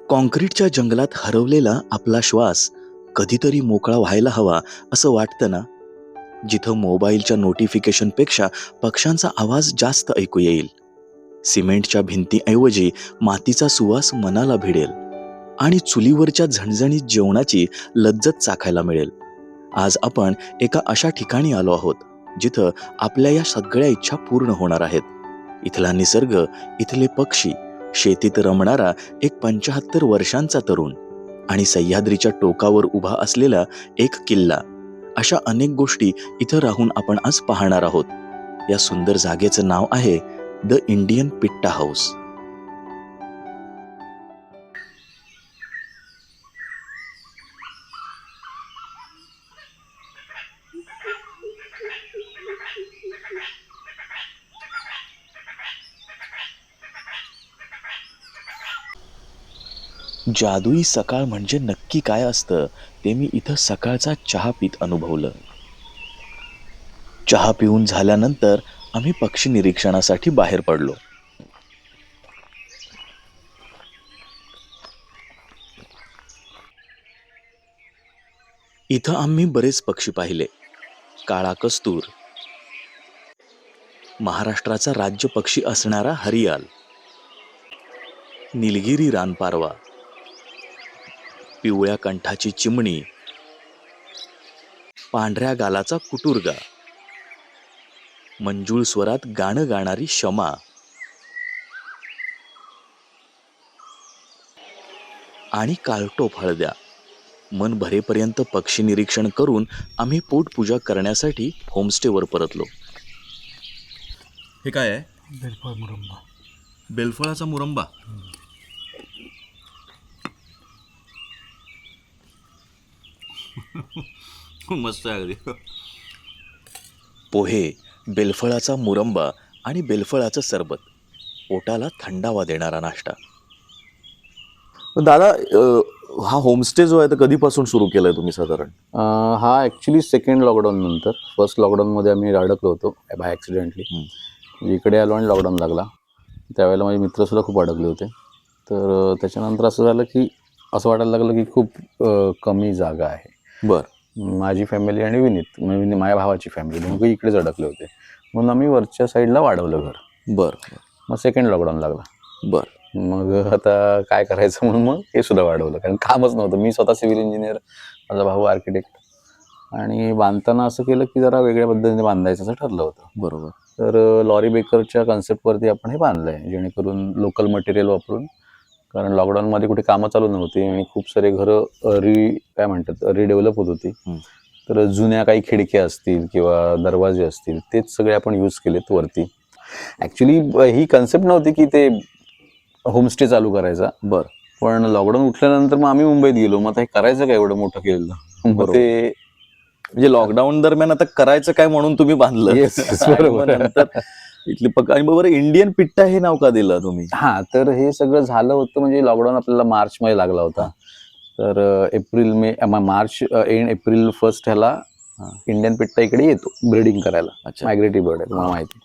काँक्रीटच्या जंगलात हरवलेला आपला श्वास कधीतरी मोकळा व्हायला हवा असं वाटतं ना. जिथं मोबाईलच्या नोटिफिकेशनपेक्षा पक्ष्यांचा आवाज जास्त ऐकू येईल. सिमेंटच्या भिंतीऐवजी मातीचा सुवास मनाला भिडेल आणि चुलीवरच्या झणझणीत जेवणाची लज्जत चाखायला मिळेल. आज आपण एका अशा ठिकाणी आलो आहोत जिथं आपल्या या सगळ्या इच्छा पूर्ण होणार आहेत. इथला निसर्ग, इथले पक्षी, शेतीत रमणारा एक 75 वर्षांचा तरुण आणि सह्याद्रीच्या टोकावर उभा असलेला एक किल्ला, अशा अनेक गोष्टी इथं राहून आपण आज पाहणार आहोत. या सुंदर जागेचं नाव आहे द इंडियन पिट्टा हाऊस. जादुई सकाळ म्हणजे नक्की काय असतं ते मी इथं सकाळचा चहा पीत अनुभवलं. चहा पिऊन झाल्यानंतर आम्ही पक्षी निरीक्षणासाठी बाहेर पडलो. इथं आम्ही बरेच पक्षी पाहिले. काळा कस्तूर, महाराष्ट्राचा राज्य पक्षी असणारा हरियाल, निलगिरी रानपारवा, पिवळ्या कंठाची चिमणी, पांढऱ्या गालाचा कुटुरगा, मंजूळ स्वरात गाणं गाणारी शमा आणि काळटोप हळद्या. मन भरेपर्यंत पक्षी निरीक्षण करून आम्ही पोटपूजा करण्यासाठी होमस्टेवर परतलो. हे काय आहे? बेलफळ मुरंबा. बेलफळाचा मुरंबा. मस्त आहे अगदी. पोहे, बेलफळाचा मुरंबा आणि बेलफळाचं सरबत, पोटाला थंडावा देणारा नाश्ता. दादा, हा होमस्टे जो आहे तर कधीपासून सुरू केलाय तुम्ही साधारण? हा ॲक्च्युली सेकंड लॉकडाऊन नंतर. फर्स्ट लॉकडाऊनमध्ये आम्ही अडकलो होतो बाय ॲक्सिडेंटली. इकडे आलो आणि लॉकडाऊन लागला. त्यावेळेला माझे मित्रसुद्धा खूप अडकले होते. तर त्याच्यानंतर असं झालं की असं वाटायला लागलं की खूप कमी जागा आहे. बरं. माझी फॅमिली आणि विनीत म्हणजे माझ्या भावाची फॅमिली दोघं इकडेच अडकले होते. म्हणून आम्ही वरच्या साईडला वाढवलं घर. बरं. मग सेकंड लॉकडाऊन लागला. बरं. मग आता काय करायचं म्हणून मग हे सुद्धा वाढवलं, कारण कामच नव्हतं. मी स्वतः सिव्हिल इंजिनियर, माझा भाऊ आर्किटेक्ट. आणि बांधताना असं केलं की जरा वेगळ्या पद्धतीने बांधायचं असं ठरलं होतं. बरोबर. तर लॉरी बेकरच्या कन्सेप्टवरती आपण हे बांधलं आहे, जेणेकरून लोकल मटेरियल वापरून. कारण लॉकडाऊनमध्ये कुठे कामं चालू नव्हती आणि खूप सारे घरं काय म्हणतात रिडेव्हलप होत होती. तर जुन्या काही खिडक्या असतील किंवा दरवाजे असतील तेच सगळे आपण यूज केलेत वरती. ॲक्च्युली ही कन्सेप्ट नव्हती की ते होमस्टे चालू करायचा. बरं. पण लॉकडाऊन उठल्यानंतर मग आम्ही मुंबईत गेलो. मग आता हे करायचं काय एवढं मोठं केलं? मग ते म्हणजे लॉकडाऊन दरम्यान आता करायचं काय म्हणून तुम्ही बांधलं. बरोबर. नंतर इथली आणि बरोबर इंडियन पिट्टा हे नाव का दिलं तुम्ही? हा, तर हे सगळं झालं होतं म्हणजे लॉकडाऊन आपल्याला मार्च मध्ये लागला होता. तर एप्रिल एंड एप्रिल 1 ह्याला इंडियन पिट्टा इकडे येतो ब्रीडिंग करायला. मायग्रेटरी बर्ड आहे, तुम्हाला माहिती.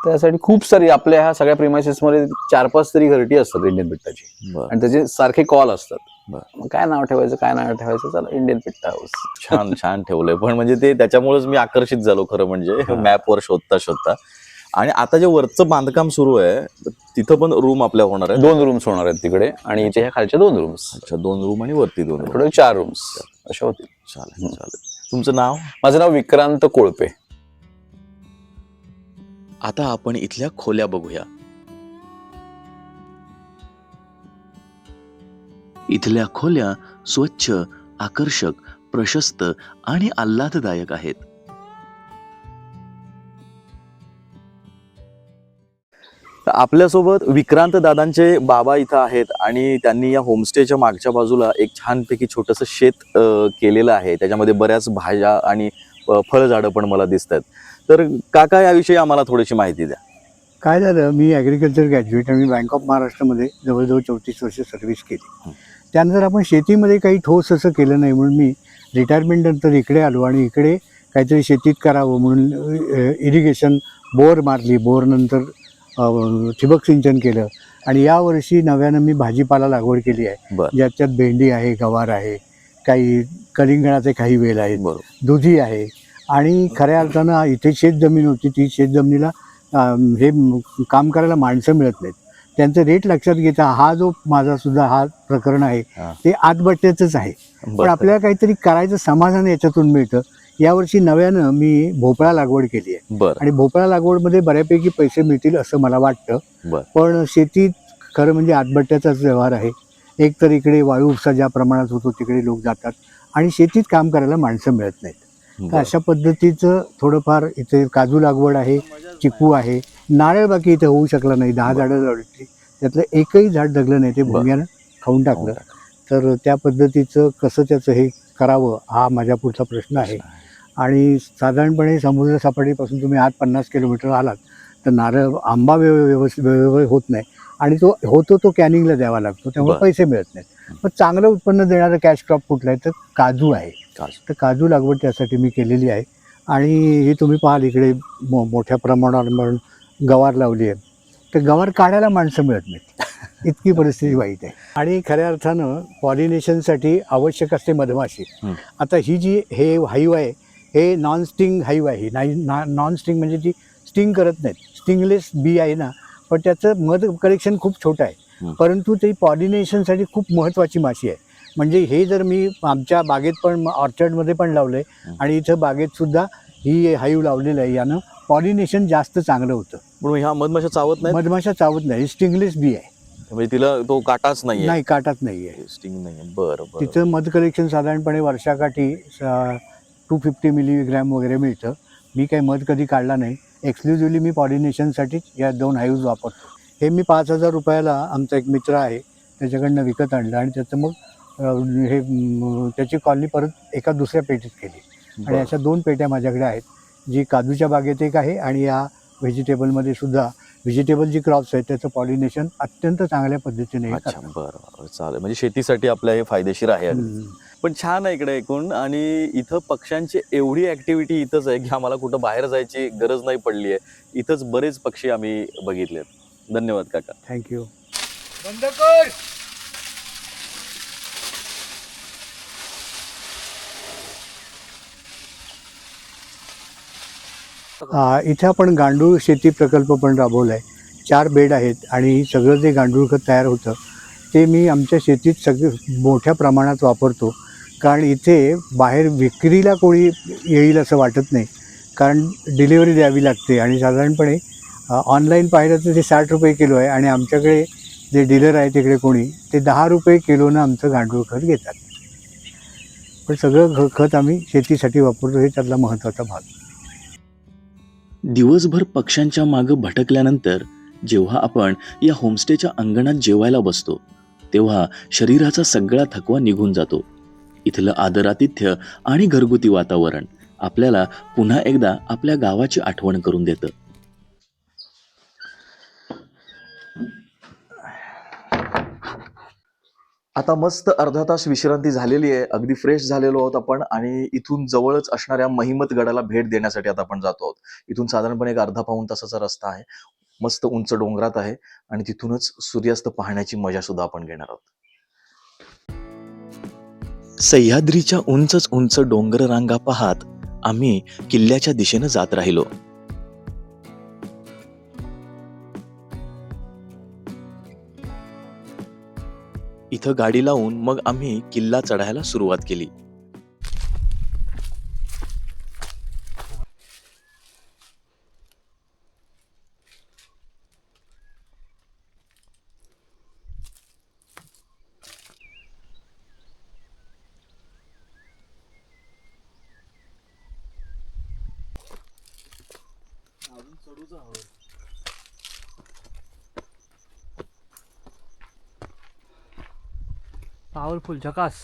त्यासाठी खूप सारी आपल्या ह्या सगळ्या प्रिमायसेसमध्ये 4-5 तरी घरटी असतात इंडियन पिट्टाची. आणि त्याचे सारखे कॉल असतात. मग काय नाव ठेवायचं, चला इंडियन पिट्टा हाऊस. छान छान ठेवलंय. पण म्हणजे ते त्याच्यामुळेच मी आकर्षित झालो खरं म्हणजे मॅपवर शोधता. आणि आता जे वरचं बांधकाम सुरू आहे तिथं पण रूम आपल्या होणार आहे. 2 रूम्स होणार आहेत तिकडे आणि इथे ह्या खालच्या 2 रूम्स. अच्छा, 2 रूम आणि वरती 2 रूम. थोडे 4 रूम्स अशा होतील. चालेल. तुमचं नाव? माझं नाव विक्रांत कोळपे. आता आपण इथल्या खोल्या बघूया. इथल्या खोल्या स्वच्छ, आकर्षक, प्रशस्त आणि आल्हाददायक आहेत. आपल्यासोबत विक्रांत दादांचे बाबा इथं आहेत आणि त्यांनी या होमस्टेच्या मागच्या बाजूला एक छानपैकी छोटंसं शेत केलेलं आहे. त्याच्यामध्ये बऱ्याच भाज्या आणि फळझाडं पण मला दिसत आहेत. तर काका, याविषयी आम्हाला थोडीशी माहिती द्या. काय झालं, मी ॲग्रिकल्चर ग्रॅज्युएट आणि बँक ऑफ महाराष्ट्रामध्ये जवळजवळ 34 वर्ष सर्व्हिस केली. त्यानंतर आपण शेतीमध्ये काही ठोस असं केलं नाही म्हणून मी रिटायरमेंटनंतर इकडे आलो आणि इकडे काहीतरी शेतीत करावं म्हणून इरिगेशन बोर मारली. बोरनंतर ठिबक सिंचन केलं आणि यावर्षी नव्यानं मी भाजीपाला लागवड केली आहे, बरं. ज्याच्यात भेंडी आहे, गवार आहे, काही कलिंगणाचे काही वेल आहेत, बरोबर. दुधी आहे. आणि खऱ्या अर्थानं इथे शेतजमीन होती, ती शेतजमिनीला काम करायला माणसं मिळत नाहीत. त्यांचं रेट लक्षात घेता हा जो माझा सुद्धा हा प्रकरण आहे हां. ते आतबट्ट्याचंच आहे. पण बरं. आपल्याला काहीतरी करायचं समाधान याच्यातून मिळतं. यावर्षी नव्यानं मी भोपळा लागवड केली आहे बरं. आणि भोपळा लागवडमध्ये बऱ्यापैकी पैसे मिळतील असं मला वाटतं. बरं. पण शेतीत खरं म्हणजे आतबट्ट्याचाच व्यवहार आहे. एक तर इकडे वाळू उपसा ज्या प्रमाणात होतो तिकडे लोक जातात आणि शेतीत काम करायला माणसं मिळत नाहीत. तर बरं. अशा पद्धतीचं थोडंफार इथे काजू लागवड आहे, चिकू आहे, नारळ बाकी इथे होऊ शकला नाही. 10 झाडं लावली, त्यातलं एकही झाड जगलं नाही, ते भुंग्यानं खाऊन टाकलं. तर त्या पद्धतीचं कसं त्याचं हे करावं हा माझ्या पुढचा प्रश्न आहे. आणि साधारणपणे समुद्र सपाटीपासून तुम्ही आत 50 किलोमीटर आलात तर नारळ आंबा व्यवस्थित वेळेवर होत नाही आणि तो होतो तो कॅनिंगला द्यावा लागतो, त्यामुळे बरं. पैसे मिळत नाहीत. पण चांगलं उत्पन्न देणारं कॅश क्रॉप कुठलं आहे तर काजू आहे. तर काजू लागवड त्यासाठी मी केलेली आहे. आणि हे तुम्ही पाहाल इकडे मोठ्या प्रमाणावर म्हणून गवार लावली आहे. तर गवार काढायला माणसं मिळत नाहीत, इतकी परिस्थिती वाईट आहे. आणि खऱ्या अर्थानं पॉलिनेशनसाठी आवश्यक असते मधमाशी. आता ही जी हे हाईव आहे हे नॉन स्टिंग हाईव आहे. नॉन स्टिंग म्हणजे ती स्टिंग करत नाहीत, स्टिंगलेस बी आहे ना, पण त्याचं मध कलेक्शन खूप छोटं आहे. परंतु ती पॉलिनेशनसाठी खूप महत्त्वाची माशी आहे. म्हणजे हे जर मी आमच्या बागेत पण ऑर्चर्डमध्ये पण लावलं आहे आणि इथं बागेतसुद्धा ही हाईव लावलेलं आहे. यानं पॉलिनेशन जास्त चांगलं होतं. म्हणून ह्या मधमाशा चावत नाही, मधमाशा चावत नाही, स्टिंगलेस बी आहे. म्हणजे तिला तो काटाच नाही, नाही, काटाच नाही आहे. स्टिंग नाही. बरं. बरं. तिथं मध कलेक्शन साधारणपणे वर्षाकाठी 250 मिलीग्रॅम वगैरे मिळतं. मी काही मध कधी काढला नाही. एक्सक्लुझिव्हली मी पॉलिनेशनसाठीच या 2 हाईव्ज वापरतो. हे मी 5,000 रुपयाला आमचा एक मित्र आहे त्याच्याकडनं विकत आणलं आणि त्याचं मग त्याची कॉलनी परत एका दुसऱ्या पेटीत केली. आणि अशा 2 पेट्या माझ्याकडे आहेत, जी काजूच्या बागेत एक आहे आणि या व्हेजिटेबलमध्ये सुद्धा व्हेजिटेबल जी क्रॉप्स आहेत त्याचं पॉलिनेशन अत्यंत चांगल्या पद्धतीने अच्छा. करतात. बरं. चालेल. म्हणजे शेतीसाठी आपल्या हे फायदेशीर आहे अगदी. पण छान आहे इकडे एकूण. आणि इथं पक्ष्यांची एवढी ऍक्टिव्हिटी इथंच आहे की आम्हाला कुठं बाहेर जायची गरज नाही पडली आहे. इथंच बरेच पक्षी आम्ही बघितलेत. धन्यवाद काका. थँक्यू. इथे आपण गांडूळ शेती प्रकल्प पण राबवला आहे. 4 बेड आहेत आणि सगळं जे गांडूळ खत तयार होतं ते मी आमच्या शेतीत सगळं मोठ्या प्रमाणात वापरतो. कारण इथे बाहेर विक्रीला कोणी येईल असं वाटत नाही, कारण डिलिव्हरी द्यावी लागते. आणि साधारणपणे ऑनलाईन पाहिलं तर ते 60 रुपये किलो आहे आणि आमच्याकडे जे डीलर आहे तिकडे कोणी ते 10 रुपये किलोनं आमचं गांडूळ खत घेतात. पण सगळं खत आम्ही शेतीसाठी वापरतो, हे त्यातला महत्त्वाचा भाग. दिवसभर पक्ष्यांच्या मागं भटकल्यानंतर जेव्हा आपण या होमस्टेच्या अंगणात जेवायला बसतो तेव्हा शरीराचा सगळा थकवा निघून जातो. इथलं आदरातिथ्य आणि घरगुती वातावरण आपल्याला पुन्हा एकदा आपल्या गावाची आठवण करून देतं. आता मस्त अर्धा तास विश्रांती झालेली आहे, अगदी फ्रेश झालेलो आहोत आपण आणि इथून जवळच असणाऱ्या महिमत गडाला भेट देण्यासाठी आता आपण जातो आहोत. इथून साधारणपणे एक अर्धा पाऊण तासाचा रस्ता आहे. मस्त उंच डोंगरात आहे आणि तिथूनच सूर्यास्त पाहण्याची मजा सुद्धा आपण घेणार आहोत. सह्याद्रीच्या उंच उंच डोंगर रांगा पाहत आम्ही किल्ल्याच्या दिशेनं जात राहिलो. इथं गाडी लावून मग आम्ही किल्ला चढायला सुरुवात केली. पॉवरफुल झकास.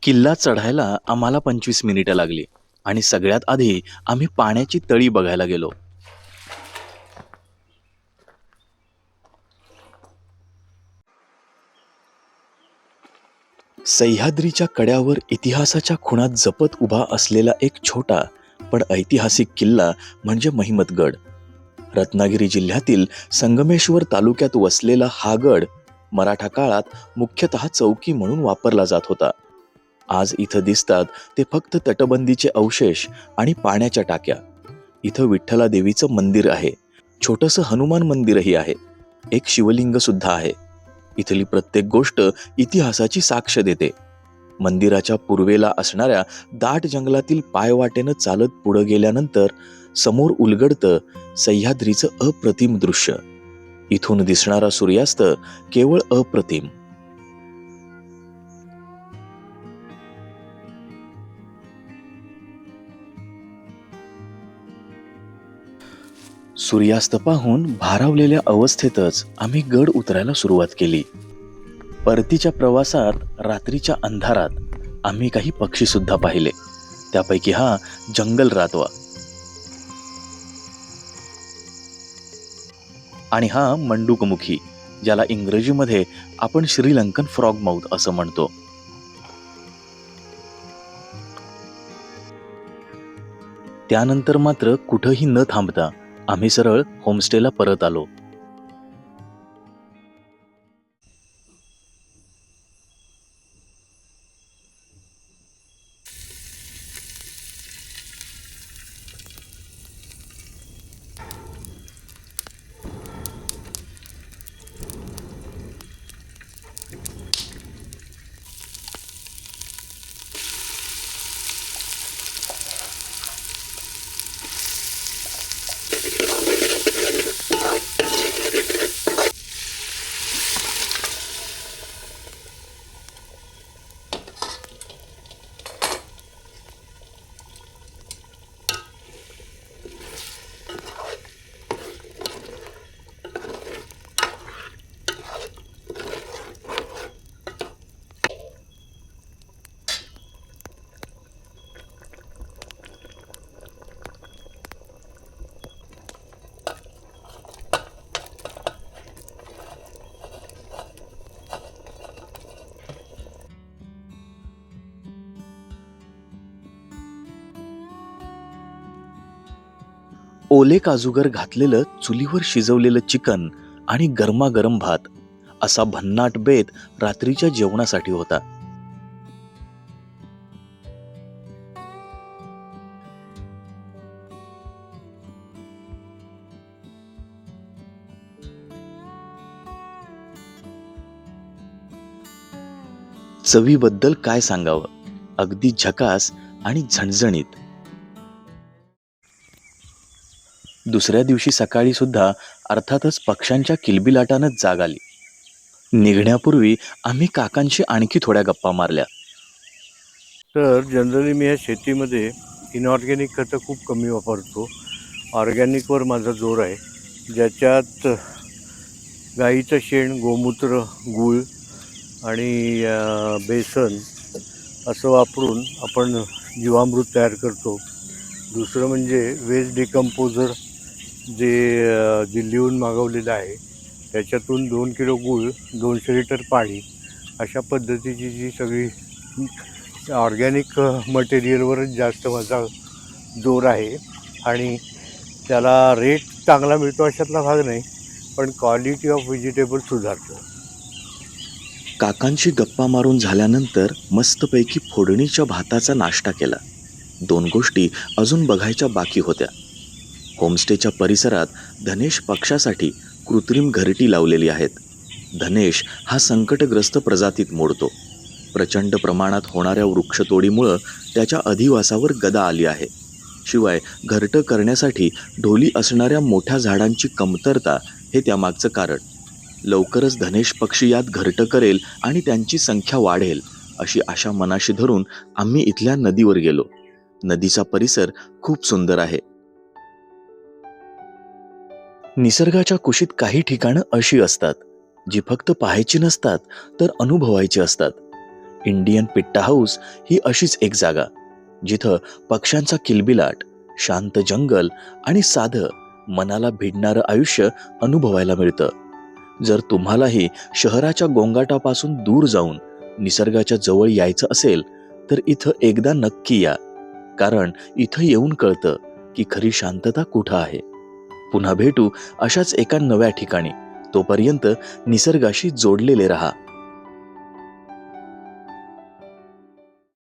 किल्ला चढायला आम्हाला 25 मिनिटं लागली आणि सगळ्यात आधी आम्ही पाण्याची तळी बघायला गेलो. सह्याद्रीच्या कड्यावर इतिहासाच्या खुणात जपत उभा असलेला एक छोटा पण ऐतिहासिक किल्ला म्हणजे महिमतगड. रत्नागिरी जिल्ह्यातील संगमेश्वर तालुक्यात वसलेला हा गड मराठा काळात मुख्यतः चौकी म्हणून वापरला जात होता. आज इथं दिसतात ते फक्त तटबंदीचे अवशेष आणि पाण्याच्या टाक्या. इथं विठ्ठला देवीचं मंदिर आहे, छोटंसं हनुमान मंदिरही आहे, एक शिवलिंग सुद्धा आहे. इथली प्रत्येक गोष्ट इतिहासाची साक्ष देते. मंदिराच्या पूर्वेला असणाऱ्या दाट जंगलातील पायवाटेनं चालत पुढे गेल्यानंतर समोर उलगडतं सह्याद्रीचं अप्रतिम दृश्य. इथून दिसणारा सूर्यास्त केवळ अप्रतिम. सूर्यास्त पाहून भारावलेल्या अवस्थेतच आम्ही गड उतरायला सुरुवात केली. परतीच्या प्रवासात रात्रीच्या अंधारात आम्ही काही पक्षी सुद्धा पाहिले. त्यापैकी हा जंगल रातवा आणि हा मंडूकमुखी, ज्याला इंग्रजीमध्ये आपण श्रीलंकन फ्रॉगमाउथ असं म्हणतो. त्यानंतर मात्र कुठंही न थांबता आम्ही सरळ होमस्टेला परत आलो. ओले काजूगर घातलेलं चुलीवर शिजवलेलं चिकन आणि गरमागरम भात, असा भन्नाट बेत रात्रीच्या जेवणासाठी होता. चवीबद्दल काय सांगावं, अगदी झकास आणि झणझणीत. दुसऱ्या दिवशी सकाळी सुद्धा अर्थातच पक्ष्यांच्या किलबिलाटानं जाग आली. निघण्यापूर्वी आम्ही काकांशी आणखी थोड्या गप्पा मारल्या. तर जनरली मी या शेतीमध्ये इनऑर्गॅनिक खतं खूप कमी वापरतो. ऑर्गॅनिकवर माझा जोर आहे, ज्याच्यात गाईचं शेण, गोमूत्र, गूळ आणि बेसन असं वापरून आपण जीवामृत तयार करतो. दुसरं म्हणजे वेस्ट डिकम्पोजर जे दिल्लीहून मागवलेलं आहे, त्याच्यातून 2 किलो गूळ, 200 लिटर पाणी, अशा पद्धतीची जी सगळी ऑर्गॅनिक मटेरियलवरच जास्त माझा जोर आहे. आणि त्याला रेट चांगला मिळतो अशातला भाग नाही, पण क्वालिटी ऑफ व्हेजिटेबल सुधारतं. काकांची गप्पा मारून झाल्यानंतर मस्तपैकी फोडणीच्या भाताचा नाश्ता केला. 2 गोष्टी अजून बघायच्या बाकी होत्या. होमस्टेच्या परिसरात धनेश पक्षासाठी कृत्रिम घरटी लावलेली आहेत. धनेश हा संकटग्रस्त प्रजातीत मोडतो. प्रचंड प्रमाणात होणाऱ्या वृक्षतोडीमुळं त्याच्या अधिवासावर गदा आली आहे. शिवाय घरटं करण्यासाठी ढोली असणाऱ्या मोठ्या झाडांची कमतरता हे त्यामागचं कारण. लवकरच धनेश पक्षी यात घरटं करेल आणि त्यांची संख्या वाढेल अशी आशा मनाशी धरून आम्ही इथल्या नदीवर गेलो. नदीचा परिसर खूप सुंदर आहे. निसर्गाच्या कुशीत काही ठिकाणं अशी असतात जी फक्त पाहायची नसतात तर अनुभवायची असतात. इंडियन पिट्टा हाऊस ही अशीच एक जागा, जिथं पक्ष्यांचा किलबिलाट, शांत जंगल आणि साधं मनाला भिडणारं आयुष्य अनुभवायला मिळतं. जर तुम्हालाही शहराच्या गोंगाटापासून दूर जाऊन निसर्गाच्या जवळ यायचं असेल तर इथं एकदा नक्की या. कारण इथं येऊन कळतं की खरी शांतता कुठं आहे. पुन्हा भेटू अशाच एका नव्या ठिकाणी. तोपर्यंत निसर्गाशी जोडलेले रहा.